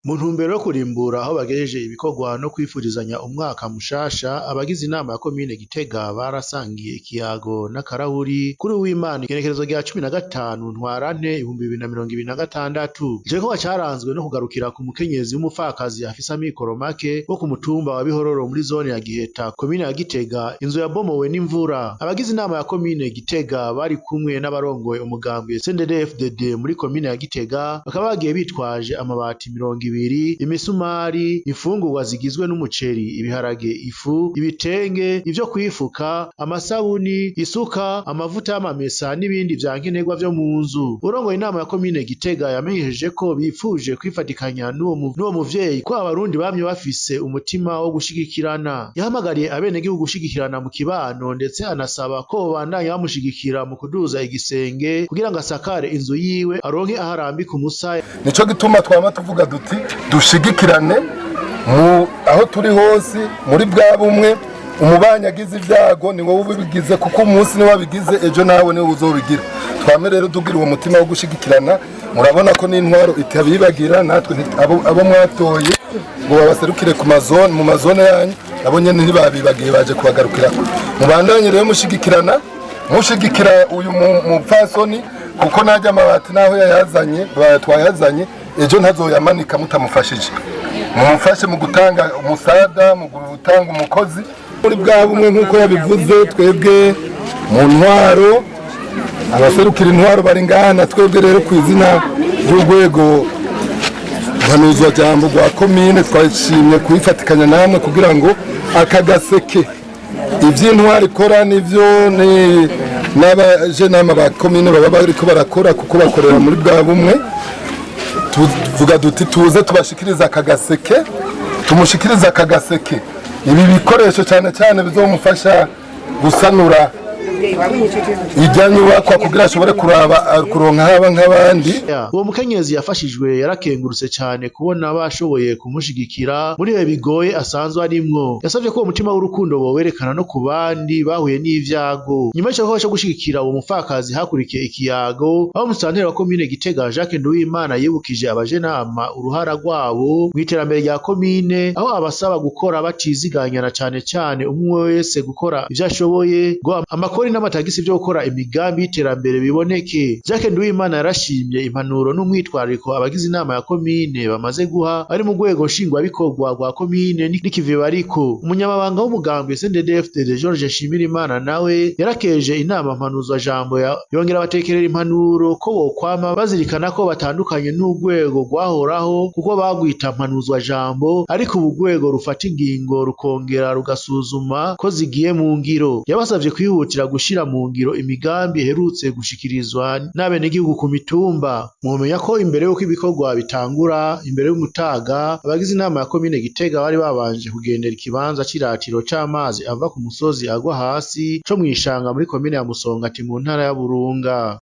Mu ntumbero yo kurimbura aho bagejeje ibikorwa no kwifurizanya umwaka mushasha, abagize inama ya komine Gitega barasangiye ikiyago n'akarahuri kuri uwimana igenekerezo rya 15 ntwarante 2026. Ico gikorwa caranzwe no kugarukira ku mukenyezi w'umupfakazi afise amikoro make wo ku mutumba wa Bihororo muri zone ya Giheta komine ya Gitega, inzu yabomowe n'imvura. Abagize inama ya komine Gitega bari kumwe n'abarongoye umugambwe CNDD-FDD muri komine ya Gitega, bakaba bagiye bitwaje amabati 20, imisumari, imfungurwa zigizwe n'umuceri, ibiharage, ifu, ibitenge, ivyo kwifuka, amasabuni, isuka, amavuta y'amamesa n'ibindi vyankenerwa vyo mu nzu. Urongoye inama ya komine Gitega yamenyesheje ko bipfuje kwifatikanya n'uwo muvyeyi ko abarundi bamye bafise umutima wo gushigikirana. Yahamagariye abenegihugu gushigikirana mu kibano, ndetse anasaba ko bobandanya bamushigikira mu kuduza igisenge kugira ngo asakare inzu yiwe aronke aho arambika umusaya. Nico gituma twama tuvuga duti dushigikirane mu aho turi hose muri bwa bumwe. Umubanyi agize ivyago ni wowe ubigize, kuko umunsi ni wabigize ejo nawe ni uzobigira. Twame rero tugira uwo mutima wo gushigikirana. Murabona ko n'intwaro itabibagira, natwe abo mwatoye ngo babaserukire ku mazone, mu mazone yanyu abo nyene ntibabibagiye, baje kubagarukira. Mubandanye rero mushigikirana, mushigikira uyu mupfasoni, kuko najya amabati naho yayazanye twayazanye ejo ntazoyamanika mutamufashije. Mumufashe mu gutanga umusada, mu gutanga umukozi muri bwa bumwe nk'uko yabivuze. Twebwe mu ntwaro, abaserukira intwaro bari ngana, twebwe rero ku izina ry'urwego mpanuzwa jambo rwa komine twashimye kuyifatikanya namwe kugira ngo akagaseke ivy'intwaro ikora n'ivyo n'abajenama ba komine baba bariko barakora, kuko bakorera muri bwa bumwe. Tuvuga duti tuze tubashikiriza akagaseke, tumushikiriza akagaseke ibi bikoresho cyane cyane bizomufasha gusanura ijyanyubakwa kugira ashobore kuronka haba nk'abandi. Uwo mukenyezi yafashijwe yarakengurutse cyane kubona bashoboye kumushigikira muri ibi bigoye asanzwe arimwo. Yasavye ko umutima w'urukundo bowerekana no ku bandi bahuye n'ivyago. Nyuma y'icyo cyo gushigikira uwo mupfakazi hakurikiye ikiyago, aho musanteri wa komine Gitega Jacques Nduwimana yibukije abajenama uruhara rwabo mu iterambere rya komine, aho abasaba gukora batiziganyana cyane cyane umwe wese gukora ivyo ashoboye ngo amakori n'amatagisi byo gukora imigambi y'iterambere biboneke. Jacques Nduwimana yarashimye impanuro n'umwitwariko abagize inama ya komine bamaze guha ari mu rwego nshingwabikorwa rwa komine n'ikivi bariko. Umunyamabanga w'umugambwe CNDD-FDD George Nshimirimana nawe yarakeje inama mpanuzwa jambo, yongera abatekerera impanuro ko bokwama bazirikana ko batandukanye n'urwego rwahoraho kuko bagwita mpanuzwa jambo, ariko ubu rwego rufata ingingo rukongera rugasuzuma ko zigiye mu ngiro. Yabasavye kwihutira gushira mu ngiro imigambi iherutse gushikirizwa n'abenegihugu ku mitumba. Mumenya ko imbere y'uko ibikorwa bitangura, imbere y'umutaga, abagize inama ya komine Gitega bari babanje kugendera ikibanza c'iratiro c'amazi ava ku musozi agwa hasi co mwishanga muri komine ya Musongati mu ntara ya Burunga.